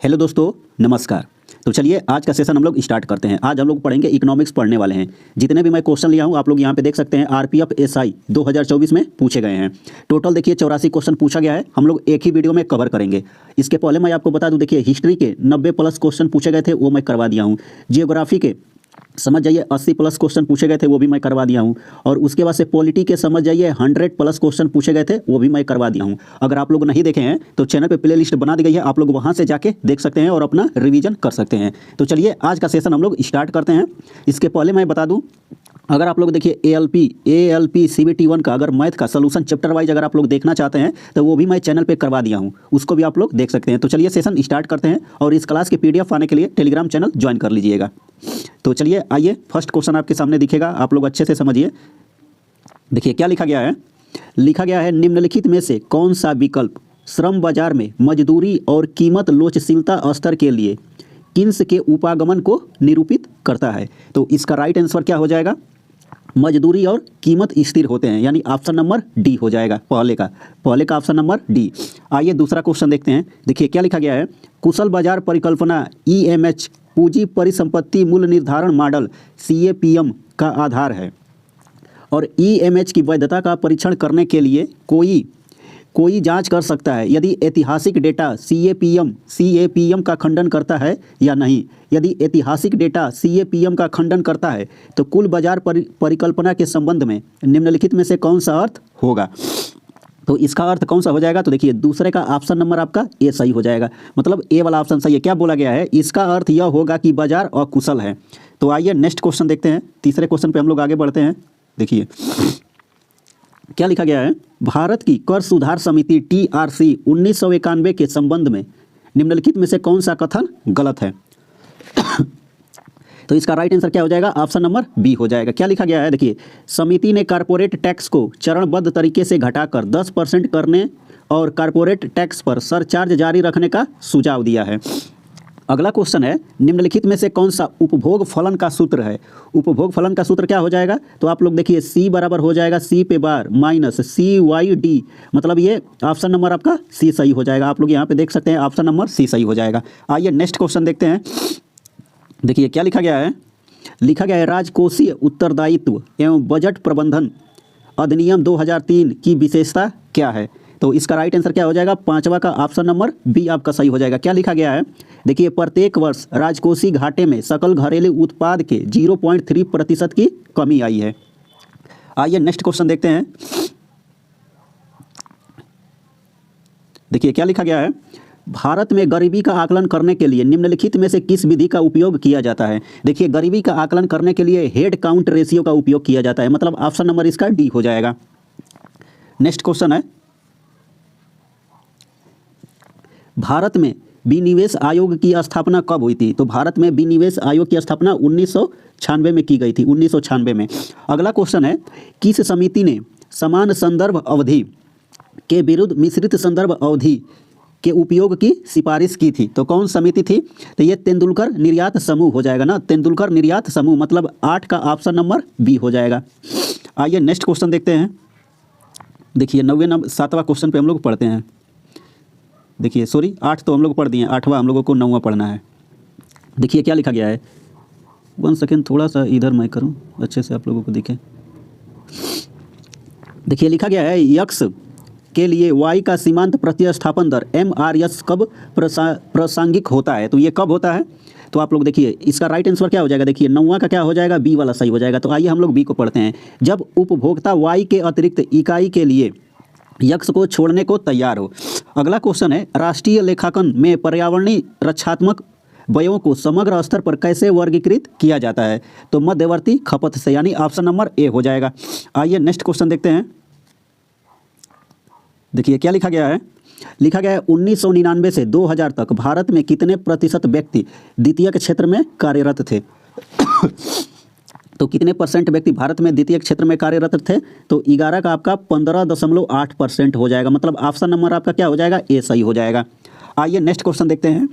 Hello दोस्तों, नमस्कार। तो चलिए आज का सेशन हम लोग स्टार्ट करते हैं। आज हम लोग पढ़ेंगे इकोनॉमिक्स पढ़ने वाले हैं। जितने भी मैं क्वेश्चन लिया हूँ आप लोग यहाँ पे देख सकते हैं। आरपीएफ एसआई 2024 में पूछे गए हैं। टोटल देखिए 84 क्वेश्चन पूछा गया है। हम लोग एक ही वीडियो में कवर करेंगे। इसके पहले मैं आपको बता दूं, देखिए हिस्ट्री के 90+ क्वेश्चन पूछे गए थे, वो मैं करवा दिया हूँ। जियोग्राफी के समझ जाइए 80+ क्वेश्चन पूछे गए थे, वो भी मैं करवा दिया हूँ। और उसके बाद से पॉलिटी के समझ जाइए 100+ क्वेश्चन पूछे गए थे, वो भी मैं करवा दिया हूँ। अगर आप लोग नहीं देखे हैं तो चैनल पे प्लेलिस्ट बना दी गई है, आप लोग वहाँ से जाके देख सकते हैं और अपना रिवीजन कर सकते हैं। तो चलिए आज का सेशन हम लोग स्टार्ट करते हैं। इसके पहले मैं बता दूँ, अगर आप लोग देखिए ALP CBT 1 का अगर मैथ का सोल्यूशन चैप्टर वाइज अगर आप लोग देखना चाहते हैं तो वो भी मैं चैनल पे करवा दिया हूँ, उसको भी आप लोग देख सकते हैं। तो चलिए सेशन स्टार्ट करते हैं और इस क्लास के PDF आने के लिए टेलीग्राम चैनल ज्वाइन कर लीजिएगा। तो चलिए आइए, फर्स्ट क्वेश्चन आपके सामने दिखेगा, आप लोग अच्छे से समझिए। देखिए क्या लिखा गया है। लिखा गया है निम्नलिखित में से कौन सा विकल्प श्रम बाजार में मजदूरी और कीमत लोचशीलता स्तर के लिए किन्स के उपागमन को निरूपित करता है। तो इसका राइट आंसर क्या हो जाएगा, मजदूरी और कीमत स्थिर होते हैं, यानी ऑप्शन नंबर डी हो जाएगा। पहले का ऑप्शन नंबर डी। आइए दूसरा क्वेश्चन देखते हैं। देखिए क्या लिखा गया है। कुशल बाजार परिकल्पना EMH पूंजी परिसंपत्ति मूल्य निर्धारण मॉडल CAPM का आधार है और EMH की वैधता का परीक्षण करने के लिए कोई जांच कर सकता है यदि ऐतिहासिक डेटा CAPM का खंडन करता है या नहीं। यदि ऐतिहासिक डेटा CAPM का खंडन करता है तो कुल बाजार परिकल्पना के संबंध में निम्नलिखित में से कौन सा अर्थ होगा। तो इसका अर्थ कौन सा हो जाएगा, तो देखिए दूसरे का ऑप्शन नंबर आपका ए सही हो जाएगा, मतलब ए वाला ऑप्शन सही है। क्या बोला गया है, इसका अर्थ यह होगा कि बाजार अकुशल है। तो आइए नेक्स्ट क्वेश्चन देखते हैं। तीसरे क्वेश्चन पे हम लोग आगे बढ़ते हैं। देखिए क्या लिखा गया है। भारत की कर सुधार समिति TRC 1991 के संबंध में निम्नलिखित में से कौन सा कथन गलत है। तो इसका राइट आंसर क्या हो जाएगा, ऑप्शन नंबर बी हो जाएगा। क्या लिखा गया है, देखिए समिति ने कारपोरेट टैक्स को चरणबद्ध तरीके से घटाकर 10% करने और कारपोरेट टैक्स पर सरचार्ज जारी रखने का सुझाव दिया है। अगला क्वेश्चन है, निम्नलिखित में से कौन सा उपभोग फलन का सूत्र है। उपभोग फलन का सूत्र क्या हो जाएगा, तो आप लोग देखिए C बराबर हो जाएगा C पे बार माइनस CYD, मतलब ये ऑप्शन नंबर आपका C सही हो जाएगा। आप लोग यहाँ पे देख सकते हैं ऑप्शन नंबर C सही हो जाएगा। आइए नेक्स्ट क्वेश्चन देखते हैं। देखिए क्या लिखा गया है। लिखा गया है राजकोषीय उत्तरदायित्व एवं बजट प्रबंधन अधिनियम 2003 की विशेषता क्या है। तो इसका राइट आंसर क्या हो जाएगा, पांचवा का ऑप्शन नंबर बी आपका सही हो जाएगा। क्या लिखा गया है, देखिए प्रत्येक वर्ष राजकोषीय घाटे में सकल घरेलू उत्पाद के 0.3% की कमी आई है। आइए नेक्स्ट क्वेश्चन देखते हैं। देखिए क्या लिखा गया है। भारत में गरीबी का आकलन करने के लिए निम्नलिखित में से किस विधि का उपयोग किया जाता है। देखिए गरीबी का आकलन करने के लिए हेड काउंट रेशियो का उपयोग किया जाता है, मतलब ऑप्शन नंबर इसका डी हो जाएगा। नेक्स्ट क्वेश्चन है, भारत में विनिवेश आयोग की स्थापना कब हुई थी। तो भारत में विनिवेश आयोग की स्थापना 1996 में की गई थी, 1996 में। अगला क्वेश्चन है, किस समिति ने समान संदर्भ अवधि के विरुद्ध मिश्रित संदर्भ अवधि के उपयोग की सिफारिश की थी। तो कौन समिति थी, तो ये तेंदुलकर निर्यात समूह हो जाएगा ना, तेंदुलकर निर्यात समूह, मतलब 8 का ऑप्शन नंबर बी हो जाएगा। आइए नेक्स्ट क्वेश्चन देखते हैं। देखिए 7वां क्वेश्चन पे हम लोग पढ़ते हैं। देखिए 8 तो हम लोग पढ़ दिए, 8वां हम लोगों को 9वां पढ़ना है। देखिए क्या लिखा गया है। 1 सेकेंड, थोड़ा सा इधर मैं करूं अच्छे से आप लोगों को दिखे। देखिए लिखा गया है यक्स के लिए y का सीमांत प्रतिस्थापन दर MRS कब प्रासंगिक होता है। तो ये कब होता है, तो आप लोग देखिए इसका राइट आंसर क्या हो जाएगा। देखिए 9वां का क्या हो जाएगा, बी वाला सही हो जाएगा। तो आइए हम लोग बी को पढ़ते हैं। जब उपभोक्ता y के अतिरिक्त इकाई के लिए यक्स को छोड़ने को तैयार हो। अगला क्वेश्चन है, राष्ट्रीय लेखांकन में पर्यावरणीय रक्षात्मक व्ययों को समग्र स्तर पर कैसे वर्गीकृत किया जाता है। तो मध्यवर्ती खपत से, यानी ऑप्शन नंबर ए हो जाएगा। आइए नेक्स्ट क्वेश्चन देखते हैं। देखिए क्या लिखा गया है। लिखा गया है 1999 से 2000 तक भारत में कितने प्रतिशत व्यक्ति द्वितीयक क्षेत्र में कार्यरत थे। तो कितने % व्यक्ति भारत में द्वितीय क्षेत्र में कार्यरत थे, तो 11 का आपका 15.8% हो जाएगा, मतलब ऑप्शन नंबर आपका क्या हो जाएगा, ए सही हो जाएगा। आइए नेक्स्ट क्वेश्चन देखते हैं।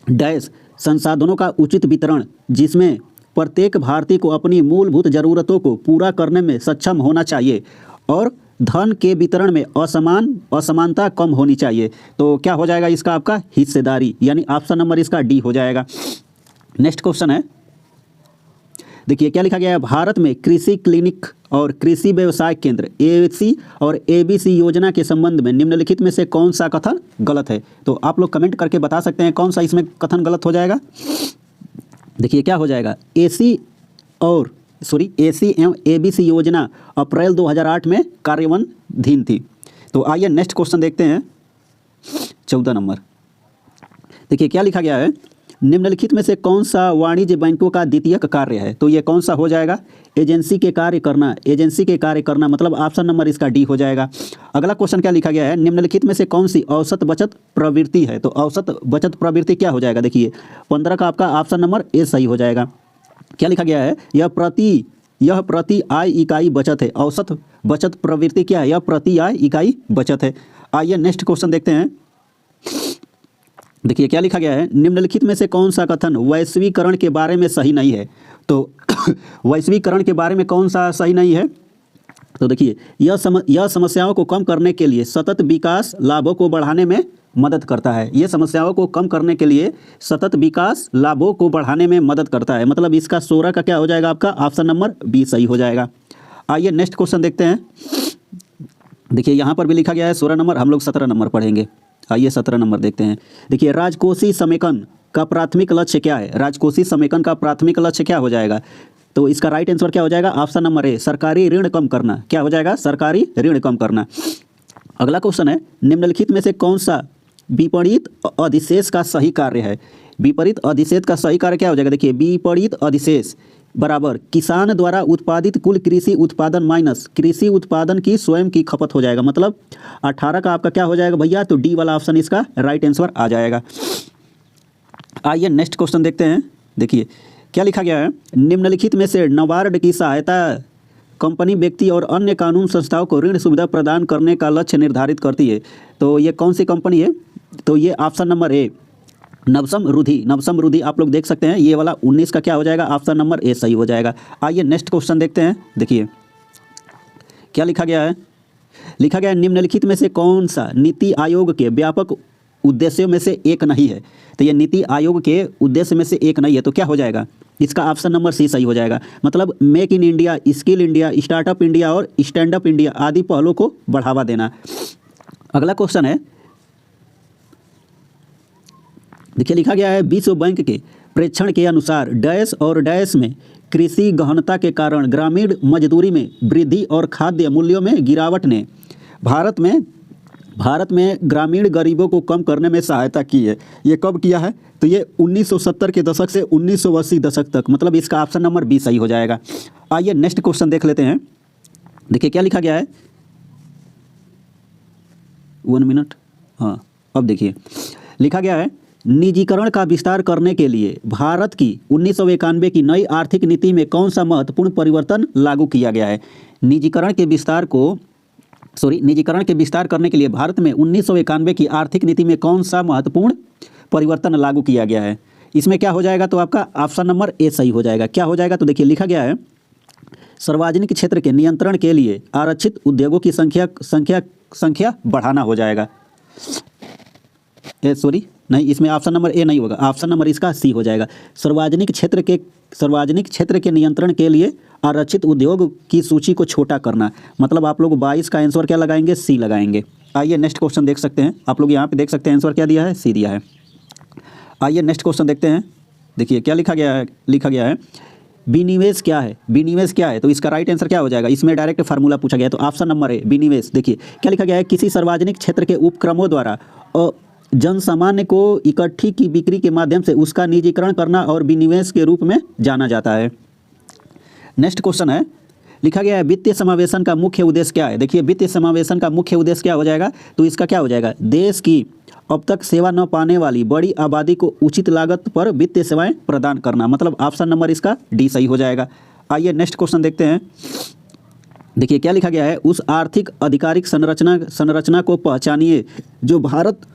डैश संसाधनों का उचित वितरण जिसमें प्रत्येक भारतीय को अपनी मूलभूत ज़रूरतों को पूरा करने में सक्षम होना चाहिए और धन के वितरण में असमानता कम होनी चाहिए। तो क्या हो जाएगा इसका आपका हिस्सेदारी, यानी ऑप्शन नंबर इसका डी हो जाएगा। नेक्स्ट क्वेश्चन है, देखिए क्या लिखा गया है, भारत में कृषि क्लिनिक और कृषि व्यवसाय केंद्र एसी और एबीसी योजना के संबंध में निम्नलिखित में से कौन सा कथन गलत है। तो आप लोग कमेंट करके बता सकते हैं कौन सा इसमें कथन गलत हो जाएगा। देखिए क्या हो जाएगा, एसी एवं एबीसी योजना अप्रैल 2008 में कार्यान्वयनाधीन थी। तो आइए नेक्स्ट क्वेश्चन देखते हैं, 14 नंबर। देखिए क्या लिखा गया है, निम्नलिखित में से कौन सा वाणिज्य बैंकों का द्वितीयक कार्य है। तो ये कौन सा हो जाएगा, एजेंसी के कार्य करना, मतलब ऑप्शन नंबर इसका डी हो जाएगा। अगला क्वेश्चन क्या लिखा गया है, निम्नलिखित में से कौन सी औसत बचत प्रवृत्ति है। तो औसत बचत प्रवृत्ति क्या हो जाएगा, देखिए 15 का आपका ऑप्शन नंबर ए सही हो जाएगा। क्या लिखा गया है, यह प्रति आय इकाई बचत है। औसत बचत प्रवृत्ति क्या है, यह प्रति आय इकाई बचत है। आइए नेक्स्ट क्वेश्चन देखते हैं। देखिए क्या लिखा गया है, निम्नलिखित में से कौन सा कथन वैश्वीकरण के बारे में सही नहीं है। तो वैश्वीकरण के बारे में कौन सा सही नहीं है, तो देखिए यह समस्याओं को कम करने के लिए सतत विकास लाभों को बढ़ाने में मदद करता है। ये समस्याओं को कम करने के लिए सतत विकास लाभों को बढ़ाने में मदद करता है, मतलब इसका 16 का क्या हो जाएगा आपका ऑप्शन नंबर बी सही हो जाएगा। आइए नेक्स्ट क्वेश्चन देखते हैं। देखिए यहाँ पर भी लिखा गया है 16 नंबर, हम लोग 17 नंबर पढ़ेंगे। आइए 17 नंबर देखते हैं। देखिए राजकोषीय समेकन का प्राथमिक लक्ष्य क्या है, राजकोषीय समेकन का प्राथमिक लक्ष्य क्या हो जाएगा। तो इसका राइट आंसर क्या हो जाएगा, ऑप्शन नंबर ए सरकारी ऋण कम करना। क्या हो जाएगा, सरकारी ऋण कम करना। अगला क्वेश्चन है, निम्नलिखित में से कौन सा विपरीत अधिशेष का सही कार्य है। विपरीत अधिशेष का सही कार्य क्या हो जाएगा, देखिए विपरीत अधिशेष बराबर किसान द्वारा उत्पादित कुल कृषि उत्पादन माइनस कृषि उत्पादन की स्वयं की खपत हो जाएगा, मतलब 18 का आपका क्या हो जाएगा भैया, तो डी वाला ऑप्शन इसका राइट आंसर आ जाएगा। आइए नेक्स्ट क्वेश्चन देखते हैं। देखिए क्या लिखा गया है, निम्नलिखित में से नाबार्ड की सहायता कंपनी व्यक्ति और अन्य कानून संस्थाओं को ऋण सुविधा प्रदान करने का लक्ष्य निर्धारित करती है। तो ये कौन सी कंपनी है, तो ये ऑप्शन नंबर ए नवसम रुधि आप लोग देख सकते हैं, ये वाला 19 का क्या हो जाएगा, ऑप्शन नंबर ए सही हो जाएगा। आइए नेक्स्ट क्वेश्चन देखते हैं। देखिए क्या लिखा गया है, निम्नलिखित में से कौन सा नीति आयोग के व्यापक उद्देश्यों में से एक नहीं है। तो ये नीति आयोग के उद्देश्य में से एक नहीं है, तो क्या हो जाएगा, इसका ऑप्शन नंबर सी सही हो जाएगा, मतलब make in India, skill India, startup India और स्टैंड अप इंडिया आदि पहलों को बढ़ावा देना। अगला क्वेश्चन है, देखिए लिखा गया है विश्व बैंक के प्रेक्षण के अनुसार डैश और डैश में कृषि गहनता के कारण ग्रामीण मजदूरी में वृद्धि और खाद्य मूल्यों में गिरावट ने भारत में ग्रामीण गरीबों को कम करने में सहायता की है। ये कब किया है, तो ये 1970 के दशक से 1980 दशक तक, मतलब इसका ऑप्शन नंबर बी सही हो जाएगा। आइए नेक्स्ट क्वेश्चन देख लेते हैं। देखिए क्या लिखा गया है, 1 मिनट, हाँ अब देखिए लिखा गया है, निजीकरण का विस्तार करने के लिए भारत की 1991 की नई आर्थिक नीति में कौन सा महत्वपूर्ण परिवर्तन लागू किया गया है। निजीकरण के विस्तार करने के लिए भारत में 1991 की आर्थिक नीति में कौन सा महत्वपूर्ण परिवर्तन लागू किया गया है। इसमें क्या हो जाएगा, तो आपका ऑप्शन नंबर ए सही हो जाएगा। क्या हो जाएगा, तो देखिए लिखा गया है सार्वजनिक क्षेत्र के नियंत्रण के लिए आरक्षित उद्योगों की संख्या बढ़ाना हो जाएगा। नहीं, इसमें ऑप्शन नंबर ए नहीं होगा, ऑप्शन नंबर इसका सी हो जाएगा। सार्वजनिक क्षेत्र के नियंत्रण के लिए आरक्षित उद्योग की सूची को छोटा करना, मतलब आप लोग 22 का आंसर क्या लगाएंगे, सी लगाएंगे। आइए नेक्स्ट क्वेश्चन देख सकते हैं, आप लोग यहाँ पे देख सकते हैं आंसर क्या दिया है, सी दिया है। आइए नेक्स्ट क्वेश्चन देखते हैं। देखिए क्या लिखा गया है विनिवेश क्या है, तो इसका राइट आंसर क्या हो जाएगा, इसमें डायरेक्ट फार्मूला पूछा गया है, तो ऑप्शन नंबर ए विनिवेश। देखिए क्या लिखा गया है, किसी सार्वजनिक क्षेत्र के उपक्रमों द्वारा जन सामान्य को इकट्ठी की बिक्री के माध्यम से उसका निजीकरण करना और विनिवेश के रूप में जाना जाता है। नेक्स्ट क्वेश्चन है, लिखा गया है वित्तीय समावेशन का मुख्य उद्देश्य क्या है। देखिए वित्तीय समावेशन का मुख्य उद्देश्य क्या हो जाएगा, तो इसका क्या हो जाएगा, देश की अब तक सेवा न पाने वाली बड़ी आबादी को उचित लागत पर वित्तीय सेवाएं प्रदान करना, मतलब ऑप्शन नंबर इसका डी सही हो जाएगा। आइए नेक्स्ट क्वेश्चन देखते हैं। देखिए क्या लिखा गया है, उस आर्थिक आधिकारिक संरचना को पहचानिए जो भारत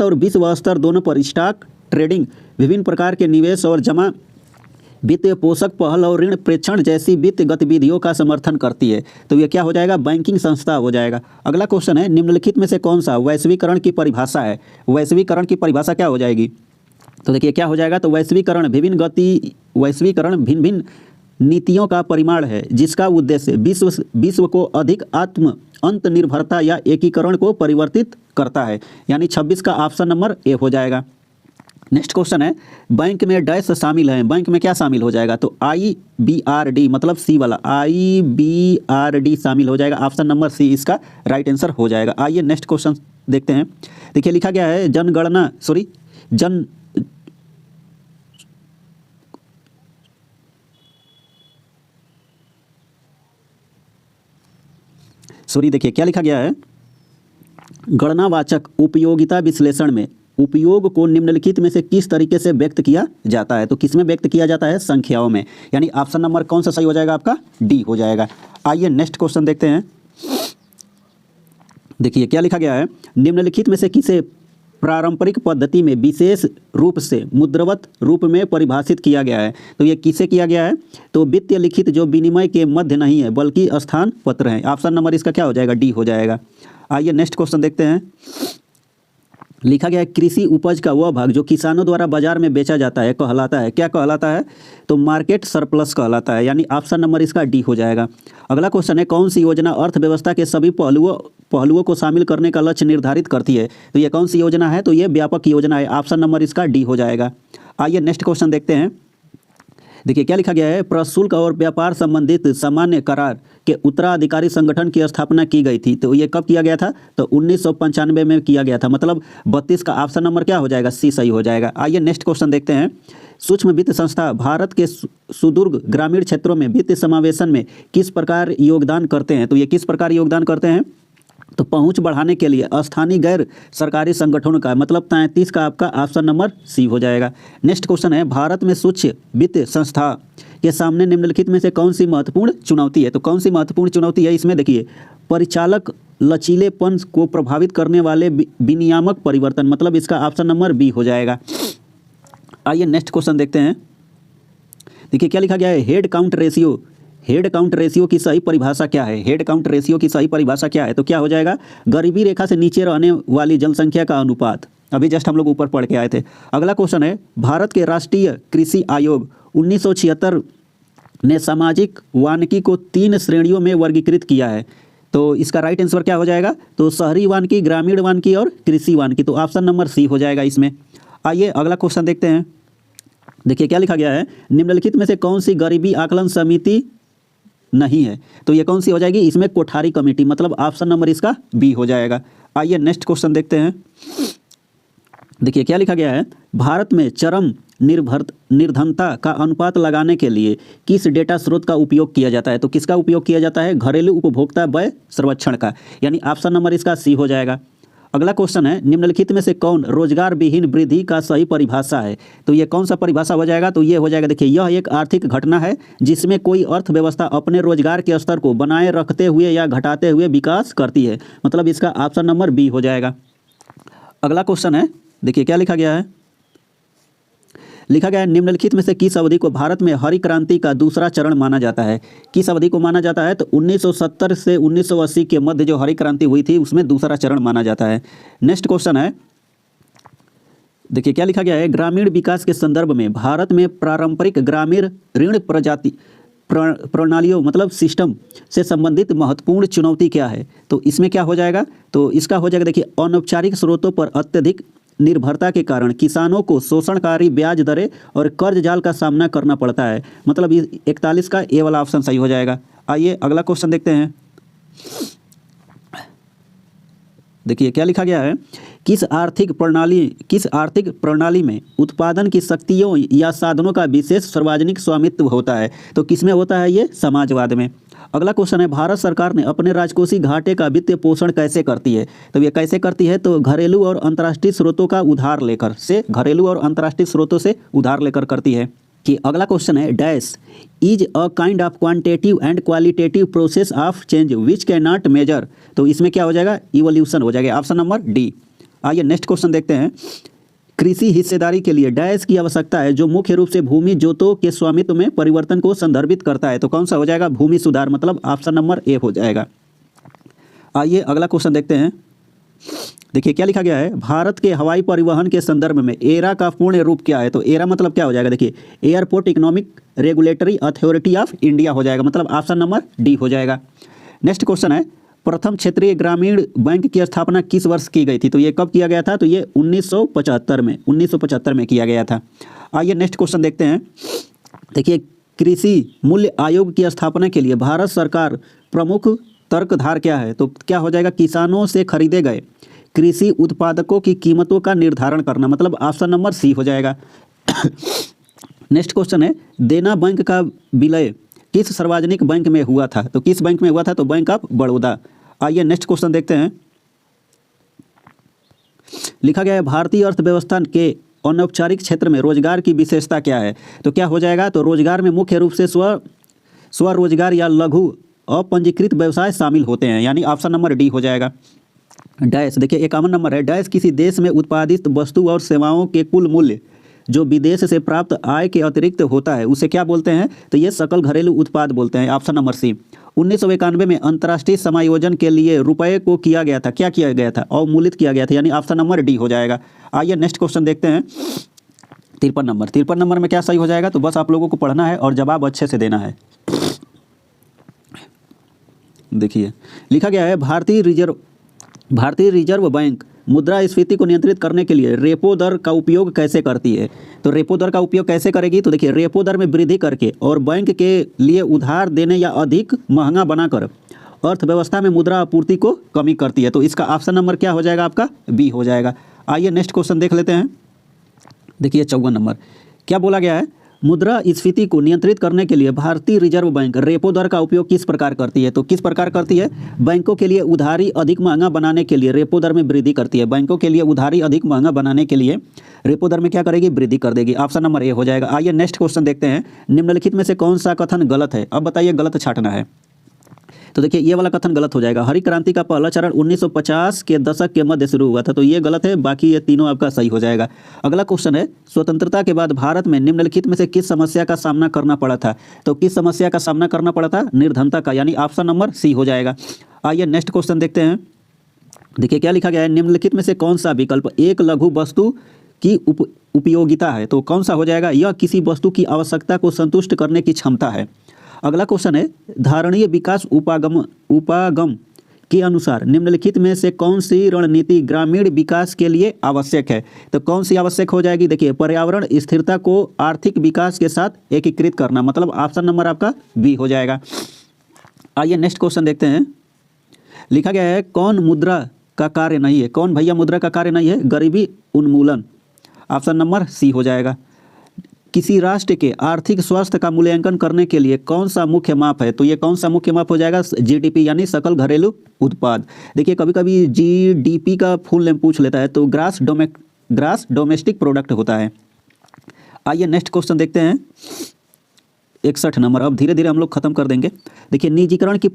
और विश्व स्तर दोनों पर स्टॉक ट्रेडिंग, विभिन्न प्रकार के निवेश और जमा वित्तीय पोषक पहल और ऋण प्रेषण जैसी वित्त गतिविधियों का समर्थन करती है। तो ये क्या हो जाएगा, बैंकिंग संस्था हो जाएगा। अगला क्वेश्चन है, निम्नलिखित में से कौन सा वैश्वीकरण की परिभाषा है। वैश्वीकरण की परिभाषा क्या हो जाएगी, तो देखिए क्या हो जाएगा, तो वैश्वीकरण भिन्न भिन्न नीतियों का परिमाण है जिसका उद्देश्य विश्व को अधिक अंत निर्भरता या एकीकरण को परिवर्तित करता है। यानी 26 का ऑप्शन नंबर ए हो जाएगा। नेक्स्ट क्वेश्चन है, बैंक में डैश शामिल है। बैंक में क्या शामिल हो जाएगा, तो IBRD मतलब सी वाला IBRD शामिल हो जाएगा। ऑप्शन नंबर सी इसका राइट आंसर हो जाएगा। आइए नेक्स्ट क्वेश्चन देखते हैं। देखिए लिखा गया है देखिए क्या लिखा गया है, गणनावाचक उपयोगिता विश्लेषण में उपयोग को निम्नलिखित में से किस तरीके से व्यक्त किया जाता है। तो किस में व्यक्त किया जाता है, संख्याओं में। यानी ऑप्शन नंबर कौन सा सही हो जाएगा, आपका डी हो जाएगा। आइए नेक्स्ट क्वेश्चन देखते हैं। देखिए क्या लिखा गया है, निम्नलिखित में से किसे पारंपरिक पद्धति में विशेष रूप से मुद्रवत रूप में परिभाषित किया गया है। तो ये किसे किया गया है, तो वित्तीय लिखित जो विनिमय के मध्य नहीं है बल्कि स्थान पत्र है। ऑप्शन नंबर इसका क्या हो जाएगा, डी हो जाएगा। आइए नेक्स्ट क्वेश्चन देखते हैं। लिखा गया है, कृषि उपज का वह भाग जो किसानों द्वारा बाजार में बेचा जाता है कहलाता है, क्या कहलाता है, तो मार्केट सरप्लस कहलाता है। यानी ऑप्शन नंबर इसका डी हो जाएगा। अगला क्वेश्चन है, कौन सी योजना अर्थव्यवस्था के सभी पहलुओं को शामिल करने का लक्ष्य निर्धारित करती है। तो ये कौन सी योजना है, तो ये व्यापक योजना है। ऑप्शन नंबर इसका डी हो जाएगा। आइए नेक्स्ट क्वेश्चन देखते हैं। देखिए क्या लिखा गया है, प्रशुल्क और व्यापार संबंधित सामान्य करार के उत्तराधिकारी संगठन की स्थापना की गई थी। तो ये कब किया गया था, तो 1995 में किया गया था। मतलब 32 का ऑप्शन नंबर क्या हो जाएगा, सी सही हो जाएगा। आइए नेक्स्ट क्वेश्चन देखते हैं। सूक्ष्म वित्त संस्था भारत के सुदूर ग्रामीण क्षेत्रों में वित्त समावेशन में किस प्रकार योगदान करते हैं। तो ये किस प्रकार योगदान करते हैं, तो पहुंच बढ़ाने के लिए स्थानीय गैर सरकारी संगठनों का, मतलब 33 का आपका ऑप्शन नंबर सी हो जाएगा। नेक्स्ट क्वेश्चन है, भारत में सूक्ष्म वित्त संस्था के सामने निम्नलिखित में से कौन सी महत्वपूर्ण चुनौती है। तो कौन सी महत्वपूर्ण चुनौती है, इसमें देखिए परिचालक लचीलेपन को प्रभावित करने वाले विनियामक परिवर्तन, मतलब इसका ऑप्शन नंबर बी हो जाएगा। आइए नेक्स्ट क्वेश्चन देखते हैं। देखिए क्या लिखा गया है, हेड काउंट रेशियो की सही परिभाषा क्या है। हेड काउंट रेशियो की सही परिभाषा क्या है, तो क्या हो जाएगा, गरीबी रेखा से नीचे रहने वाली जनसंख्या का अनुपात। अभी जस्ट हम लोग ऊपर पढ़ के आए थे। अगला क्वेश्चन है, भारत के राष्ट्रीय कृषि आयोग 1976 ने सामाजिक वानिकी को 3 श्रेणियों में वर्गीकृत किया है। तो इसका राइट आंसर क्या हो जाएगा, तो शहरी वानिकी, ग्रामीण वानिकी और कृषि वानिकी। तो ऑप्शन नंबर सी हो जाएगा इसमें। आइए अगला क्वेश्चन देखते हैं। देखिए क्या लिखा गया है, निम्नलिखित में से कौन सी गरीबी आकलन समिति नहीं है। तो ये कौन सी हो जाएगी, इसमें कोठारी कमेटी, मतलब ऑप्शन नंबर इसका बी हो जाएगा। आइए नेक्स्ट क्वेश्चन देखते हैं। देखिए क्या लिखा गया है, भारत में चरम निर्धनता का अनुपात लगाने के लिए किस डेटा स्रोत का उपयोग किया जाता है। तो किसका उपयोग किया जाता है, घरेलू उपभोक्ता व्यय सर्वेक्षण का। यानी ऑप्शन नंबर इसका सी हो जाएगा। अगला क्वेश्चन है, निम्नलिखित में से कौन रोजगार विहीन वृद्धि का सही परिभाषा है। तो ये कौन सा परिभाषा हो जाएगा, तो ये हो जाएगा, देखिए यह एक आर्थिक घटना है जिसमें कोई अर्थव्यवस्था अपने रोजगार के स्तर को बनाए रखते हुए या घटाते हुए विकास करती है। मतलब इसका ऑप्शन नंबर बी हो जाएगा। अगला क्वेश्चन है, देखिए क्या लिखा गया है, लिखा गया है, निम्नलिखित में से किस अवधि को भारत में हरी क्रांति का दूसरा चरण माना जाता है। किस अवधि को माना जाता है, तो 1970 से 1980 के मध्य जो हरी क्रांति हुई थी उसमें दूसरा चरण माना जाता है। नेक्स्ट क्वेश्चन है, देखिए क्या लिखा गया है, ग्रामीण विकास के संदर्भ में भारत में पारंपरिक ग्रामीण ऋण प्रणालियों मतलब सिस्टम से संबंधित महत्वपूर्ण चुनौती क्या है। तो इसमें क्या हो जाएगा, तो इसका हो जाएगा, देखिए अनौपचारिक स्रोतों पर अत्यधिक निर्भरता के कारण किसानों को शोषणकारी ब्याज दरें और कर्ज जाल का सामना करना पड़ता है। मतलब 41 का ए वाला ऑप्शन सही हो जाएगा। आइए अगला क्वेश्चन देखते हैं। देखिए क्या लिखा गया है, किस आर्थिक प्रणाली में उत्पादन की शक्तियों या साधनों का विशेष सार्वजनिक स्वामित्व होता है। तो किसमें होता है, ये समाजवाद में। अगला क्वेश्चन है, भारत सरकार ने अपने राजकोषीय घाटे का वित्तीय पोषण कैसे करती है। तो ये कैसे करती है, तो घरेलू और अंतर्राष्ट्रीय स्रोतों का उधार लेकर करती है। कि अगला क्वेश्चन है, dash is a kind of quantitative and qualitative process of change which can not measure. तो इसमें क्या हो जाएगा, इवोल्यूशन हो जाएगा। Option number D. आइए नेक्स्ट क्वेश्चन देखते हैं। कृषि हिस्सेदारी के लिए डैश की आवश्यकता है जो मुख्य रूप से भूमि जोतों के स्वामित्व में परिवर्तन को संदर्भित करता है। तो कौन सा हो जाएगा? भूमि सुधार, मतलब ऑप्शन नंबर ए हो जाएगा। आइए अगला क्वेश्चन देखते हैं। देखिए क्या लिखा गया है, भारत के हवाई परिवहन के संदर्भ में एरा का पूर्ण रूप क्या है? तो एरा मतलब क्या हो जाएगा? देखिए airport economic regulatory authority of India हो जाएगा, मतलब ऑप्शन नंबर डी हो जाएगा। नेक्स्ट क्वेश्चन है, प्रथम क्षेत्रीय ग्रामीण बैंक की स्थापना किस वर्ष की गई थी? तो ये कब किया गया था? तो ये 1975 में किया गया था। आइए नेक्स्ट क्वेश्चन देखते हैं। देखिए कृषि मूल्य आयोग की स्थापना के लिए भारत सरकार प्रमुख तर्कधार क्या है? तो क्या हो जाएगा? किसानों से खरीदे गए कृषि उत्पादकों की कीमतों का निर्धारण करना, मतलब ऑप्शन नंबर सी हो जाएगा। नेक्स्ट क्वेश्चन है, देना बैंक का विलय किस सार्वजनिक बैंक में हुआ था? तो किस बैंक में हुआ था? तो बैंक ऑफ बड़ौदा। आइए नेक्स्ट क्वेश्चन देखते हैं। लिखा गया है, भारतीय अर्थव्यवस्था के अनौपचारिक क्षेत्र में रोजगार की विशेषता क्या है? तो क्या हो जाएगा? तो रोजगार में मुख्य रूप से स्वरोजगार या लघु अपंजीकृत व्यवसाय शामिल होते हैं, यानी ऑप्शन नंबर डी हो जाएगा। डैश, देखिए 51 नंबर है, डैश किसी देश में उत्पादित वस्तु और सेवाओं के कुल मूल्य जो विदेश से प्राप्त आय के अतिरिक्त होता है उसे क्या बोलते हैं? तो ये सकल घरेलू उत्पाद बोलते हैं, ऑप्शन नंबर सी। 1991 में अंतर्राष्ट्रीय समायोजन के लिए रुपये को किया गया था, क्या किया गया था? अवमूलित किया गया था, यानी ऑप्शन नंबर डी हो जाएगा। आइए नेक्स्ट क्वेश्चन देखते हैं। 53 नंबर में क्या सही हो जाएगा? तो बस आप लोगों को पढ़ना है और जवाब अच्छे से देना है। देखिए लिखा गया है, भारतीय रिजर्व बैंक मुद्रास्फीति को नियंत्रित करने के लिए रेपो दर का उपयोग कैसे करती है? तो रेपो दर का उपयोग कैसे करेगी? तो देखिए रेपो दर में वृद्धि करके और बैंक के लिए उधार देने या अधिक महंगा बनाकर अर्थव्यवस्था में मुद्रा आपूर्ति को कमी करती है। तो इसका ऑप्शन नंबर क्या हो जाएगा? आपका बी हो जाएगा। आइए नेक्स्ट क्वेश्चन देख लेते हैं। देखिए 54 नंबर क्या बोला गया है, मुद्रास्फीति को नियंत्रित करने के लिए भारतीय रिजर्व बैंक रेपो दर का उपयोग किस प्रकार करती है? तो किस प्रकार करती है? बैंकों के लिए उधारी अधिक महंगा बनाने के लिए रेपो दर में वृद्धि करती है। बैंकों के लिए उधारी अधिक महंगा बनाने के लिए रेपो दर में क्या करेगी? वृद्धि कर देगी, ऑप्शन नंबर ए हो जाएगा। आइए नेक्स्ट क्वेश्चन देखते हैं। निम्नलिखित में से कौन सा कथन गलत है? अब बताइए, गलत छांटना है। तो देखिए ये वाला कथन गलत हो जाएगा। हरी क्रांति का पहला चरण 1950 के दशक के मध्य शुरू हुआ था, तो ये गलत है, बाकी ये तीनों आपका सही हो जाएगा। अगला क्वेश्चन है, स्वतंत्रता के बाद भारत में निम्नलिखित में से किस समस्या का सामना करना पड़ा था? तो किस समस्या का सामना करना पड़ा था? निर्धनता का, यानी ऑप्शन नंबर सी हो जाएगा। आइए नेक्स्ट क्वेश्चन देखते हैं। देखिए क्या लिखा गया है, निम्नलिखित में से कौन सा विकल्प एक लघु वस्तु की उपयोगिता है? तो कौन सा हो जाएगा? यह किसी वस्तु की आवश्यकता को संतुष्ट करने की क्षमता है। अगला क्वेश्चन है, धारणीय विकास उपागम के अनुसार निम्नलिखित में से कौन सी रणनीति ग्रामीण विकास के लिए आवश्यक है? तो कौन सी आवश्यक हो जाएगी? देखिए पर्यावरण स्थिरता को आर्थिक विकास के साथ एकीकृत करना, मतलब ऑप्शन नंबर आपका बी हो जाएगा। आइए नेक्स्ट क्वेश्चन देखते हैं। लिखा गया है, कौन मुद्रा का कार्य नहीं है? कौन भैया मुद्रा का कार्य नहीं है? गरीबी उन्मूलन, ऑप्शन नंबर सी हो जाएगा। किसी राष्ट्र के आर्थिक स्वास्थ्य का मूल्यांकन करने के लिए कौन सा मुख्य माप है? तो ये कौन सा मुख्य माप हो जाएगा? जीडीपी, यानी सकल घरेलू उत्पाद। देखिए कभी कभी जीडीपी का फुल नेम पूछ लेता है, तो ग्रास डोमेस्टिक प्रोडक्ट होता है। आइए नेक्स्ट क्वेश्चन देखते हैं। 61 नंबर, अब धीरे धीरे हम लोग खत्म कर देंगे। देखिए निजीकरण की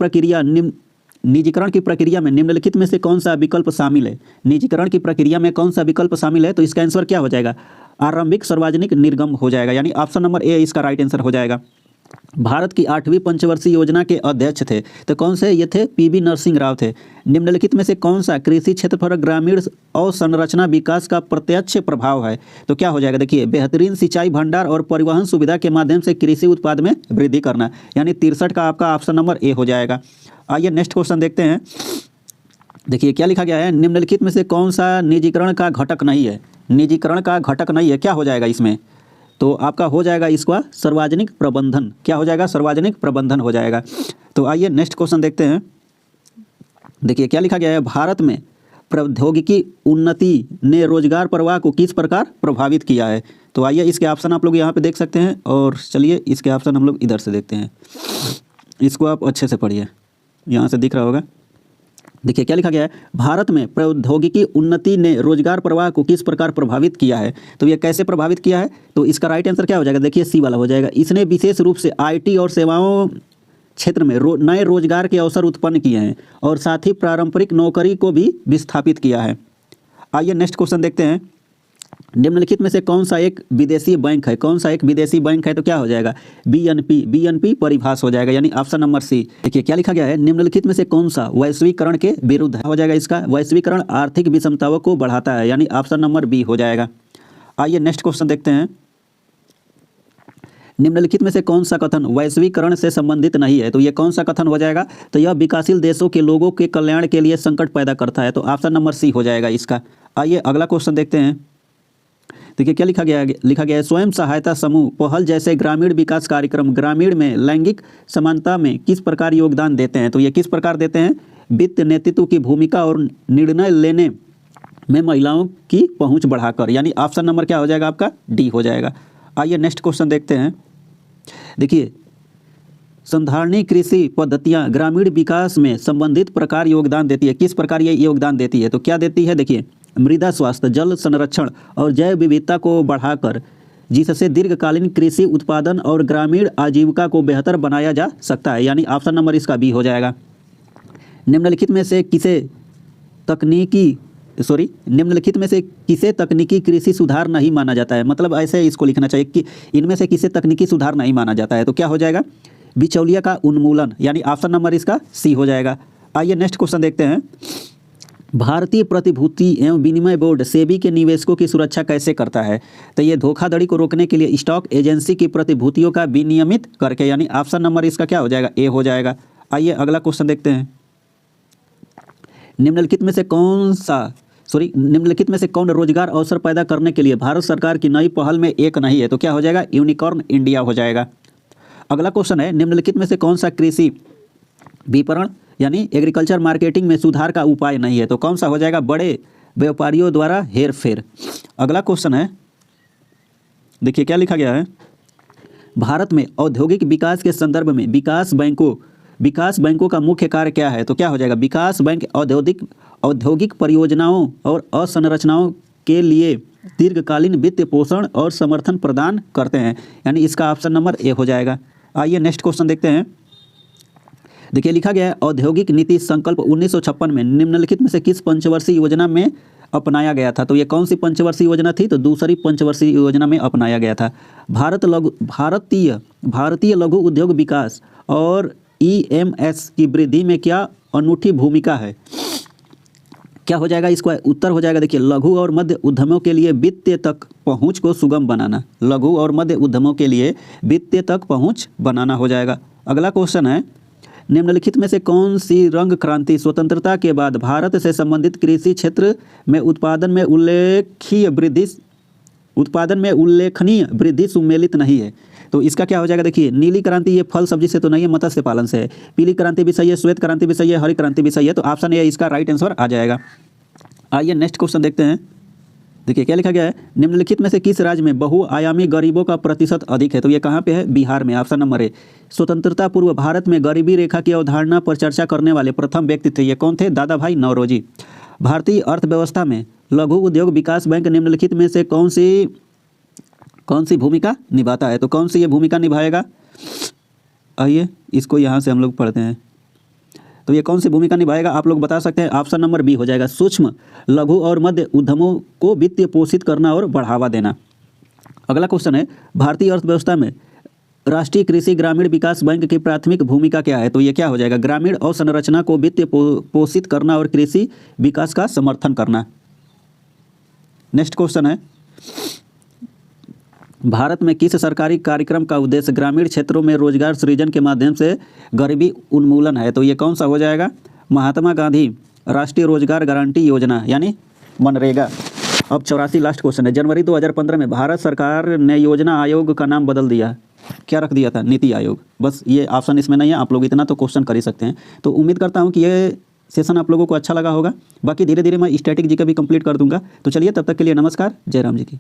प्रक्रिया में निम्नलिखित में से कौन सा विकल्प शामिल है? निजीकरण की प्रक्रिया में कौन सा विकल्प शामिल है? तो इसका आंसर क्या हो जाएगा? आरंभिक सार्वजनिक निर्गम हो जाएगा, यानी ऑप्शन नंबर ए इसका राइट आंसर हो जाएगा। भारत की 8वीं पंचवर्षीय योजना के अध्यक्ष थे, तो कौन से ये थे? पीवी नरसिंह राव थे। निम्नलिखित में से कौन सा कृषि क्षेत्र पर ग्रामीण अवसंरचना विकास का प्रत्यक्ष प्रभाव है? तो क्या हो जाएगा? देखिए बेहतरीन सिंचाई भंडार और परिवहन सुविधा के माध्यम से कृषि उत्पाद में वृद्धि करना, यानी 63 का आपका ऑप्शन नंबर ए हो जाएगा। आइए नेक्स्ट क्वेश्चन देखते हैं। देखिए क्या लिखा गया है, निम्नलिखित में से कौन सा निजीकरण का घटक नहीं है? निजीकरण का घटक नहीं है, क्या हो जाएगा इसमें? तो आपका हो जाएगा इसका सार्वजनिक प्रबंधन। क्या हो जाएगा? सार्वजनिक प्रबंधन हो जाएगा। तो आइए नेक्स्ट क्वेश्चन देखते हैं। देखिए क्या लिखा गया है, भारत में प्रौद्योगिकी उन्नति ने रोजगार प्रवाह को किस प्रकार प्रभावित किया है? तो आइए इसके ऑप्शन आप लोग यहाँ पे देख सकते हैं, और चलिए इसके ऑप्शन हम लोग इधर से देखते हैं। इसको आप अच्छे से पढ़िए, यहाँ से दिख रहा होगा। देखिए क्या लिखा गया है, भारत में प्रौद्योगिकी उन्नति ने रोजगार प्रवाह को किस प्रकार प्रभावित किया है? तो ये कैसे प्रभावित किया है? तो इसका राइट आंसर क्या हो जाएगा? देखिए सी वाला हो जाएगा। इसने विशेष रूप से आईटी और सेवाओं क्षेत्र में नए रोजगार के अवसर उत्पन्न किए हैं और साथ ही पारंपरिक नौकरी को भी विस्थापित किया है। आइए नेक्स्ट क्वेश्चन देखते हैं। निम्नलिखित में से कौन सा एक विदेशी बैंक है, कौन सा एक विदेशी बैंक है, तो क्या हो जाएगा बीएनपी, बीएनपी परिभाष हो जाएगा, यानी ऑप्शन नंबर सी। देखिए क्या लिखा गया है, निम्नलिखित में से कौन सा वैश्वीकरण के विरुद्ध है, हो जाएगा इसका वैश्वीकरण आर्थिक विषमताओं को बढ़ाता है, यानी ऑप्शन नंबर बी हो जाएगा। आइए नेक्स्ट क्वेश्चन देखते हैं। निम्नलिखित में से कौन सा कथन वैश्वीकरण से संबंधित नहीं है, तो ये कौन सा कथन हो जाएगा, तो यह विकासशील देशों के लोगों के कल्याण के लिए संकट पैदा करता है, तो ऑप्शन नंबर सी हो जाएगा इसका। आइए अगला क्वेश्चन देखते हैं। देखिए क्या लिखा गया है, स्वयं सहायता समूह पहल जैसे ग्रामीण विकास कार्यक्रम ग्रामीण में लैंगिक समानता में किस प्रकार योगदान देते हैं, तो ये किस प्रकार देते हैं, वित्त नेतृत्व की भूमिका और निर्णय लेने में महिलाओं की पहुंच बढ़ाकर, यानी ऑप्शन नंबर क्या हो जाएगा आपका डी हो जाएगा। आइए नेक्स्ट क्वेश्चन देखते हैं। देखिए संधारणीय कृषि पद्धतियां ग्रामीण विकास में संबंधित प्रकार योगदान देती है, किस प्रकार ये योगदान देती है, तो क्या देती है, देखिए मृदा स्वास्थ्य, जल संरक्षण और जैव विविधता को बढ़ाकर, जिससे दीर्घकालीन कृषि उत्पादन और ग्रामीण आजीविका को बेहतर बनाया जा सकता है, यानी ऑप्शन नंबर इसका बी हो जाएगा। निम्नलिखित में से किसे तकनीकी कृषि सुधार नहीं माना जाता है, मतलब ऐसे इसको लिखना चाहिए कि इनमें से किसे तकनीकी सुधार नहीं माना जाता है, तो क्या हो जाएगा बिचौलिया का उन्मूलन, यानी ऑप्शन नंबर इसका सी हो जाएगा। आइए नेक्स्ट क्वेश्चन देखते हैं। भारतीय प्रतिभूति एवं विनिमय बोर्ड सेबी के निवेशकों की सुरक्षा कैसे करता है, तो ये धोखाधड़ी को रोकने के लिए स्टॉक एजेंसी की प्रतिभूतियों का विनियमित करके, यानी ऑप्शन नंबर इसका क्या हो जाएगा ए हो जाएगा। आइए अगला क्वेश्चन देखते हैं। निम्नलिखित में से कौन रोजगार अवसर पैदा करने के लिए भारत सरकार की नई पहल में एक नहीं है, तो क्या हो जाएगा यूनिकॉर्न इंडिया हो जाएगा। अगला क्वेश्चन है, निम्नलिखित में से कौन सा कृषि विपणन यानी एग्रीकल्चर मार्केटिंग में सुधार का उपाय नहीं है, तो कौन सा हो जाएगा बड़े व्यापारियों द्वारा हेरफेर। अगला क्वेश्चन है, देखिए क्या लिखा गया है, भारत में औद्योगिक विकास के संदर्भ में विकास बैंकों का मुख्य कार्य क्या है, तो क्या हो जाएगा विकास बैंक औद्योगिक परियोजनाओं और अवसंरचनाओं के लिए दीर्घकालीन वित्तीय पोषण और समर्थन प्रदान करते हैं, यानी इसका ऑप्शन नंबर ए हो जाएगा। आइए नेक्स्ट क्वेश्चन देखते हैं। देखिए लिखा गया है, औद्योगिक नीति संकल्प 1956 में निम्नलिखित में से किस पंचवर्षीय योजना में अपनाया गया था, तो ये कौन सी पंचवर्षीय योजना थी, तो दूसरी पंचवर्षीय योजना में अपनाया गया था। भारतीय लघु उद्योग विकास और ईएमएस की वृद्धि में क्या अनूठी भूमिका है, क्या हो जाएगा इसका उत्तर हो जाएगा, देखिए लघु और मध्य उद्यमों के लिए वित्तीय तक पहुंच को सुगम बनाना, लघु और मध्य उद्यमों के लिए वित्तीय तक पहुंच बनाना हो जाएगा। अगला क्वेश्चन है, निम्नलिखित में से कौन सी रंग क्रांति स्वतंत्रता के बाद भारत से संबंधित कृषि क्षेत्र में उत्पादन में उल्लेखनीय वृद्धि सुमेलित नहीं है, तो इसका क्या हो जाएगा, देखिए नीली क्रांति ये फल सब्जी से तो नहीं है, मत्स्य पालन से है, पीली क्रांति भी सही है, श्वेत क्रांति भी सही है, हरी क्रांति भी सही है, तो ऑप्शन ए इसका राइट आंसर आ जाएगा। आइए नेक्स्ट क्वेश्चन देखते हैं। देखिए क्या लिखा गया है, निम्नलिखित में से किस राज्य में बहुआयामी गरीबों का प्रतिशत अधिक है, तो ये कहाँ पे है, बिहार में, ऑप्शन नंबर ए। स्वतंत्रता पूर्व भारत में गरीबी रेखा की अवधारणा पर चर्चा करने वाले प्रथम व्यक्ति थे, ये कौन थे, दादा भाई नौरोजी। भारतीय अर्थव्यवस्था में लघु उद्योग विकास बैंक निम्नलिखित में से कौन सी भूमिका निभाता है, तो कौन सी ये भूमिका निभाएगा, आइए इसको यहाँ से हम लोग पढ़ते हैं, तो ये कौन सी भूमिका निभाएगा आप लोग बता सकते हैं, ऑप्शन नंबर बी हो जाएगा, सूक्ष्म लघु और मध्य उद्यमों को वित्तीय पोषित करना और बढ़ावा देना। अगला क्वेश्चन है, भारतीय अर्थव्यवस्था में राष्ट्रीय कृषि ग्रामीण विकास बैंक की प्राथमिक भूमिका क्या है, तो ये क्या हो जाएगा, ग्रामीण अवसंरचना को वित्तीय पोषित करना और कृषि विकास का समर्थन करना। नेक्स्ट क्वेश्चन है, भारत में किस सरकारी कार्यक्रम का उद्देश्य ग्रामीण क्षेत्रों में रोजगार सृजन के माध्यम से गरीबी उन्मूलन है, तो ये कौन सा हो जाएगा, महात्मा गांधी राष्ट्रीय रोजगार गारंटी योजना यानी मनरेगा। अब 84 लास्ट क्वेश्चन है, जनवरी 2015 में भारत सरकार ने योजना आयोग का नाम बदल दिया, क्या रख दिया था, नीति आयोग। बस ये ऑप्शन इसमें नहीं है, आप लोग इतना तो क्वेश्चन कर ही सकते हैं। तो उम्मीद करता हूँ कि ये सेशन आप लोगों को अच्छा लगा होगा, बाकी धीरे धीरे मैं स्टैटिक जी का भी कंप्लीट कर दूंगा। तो चलिए तब तक के लिए नमस्कार, जय राम जी की।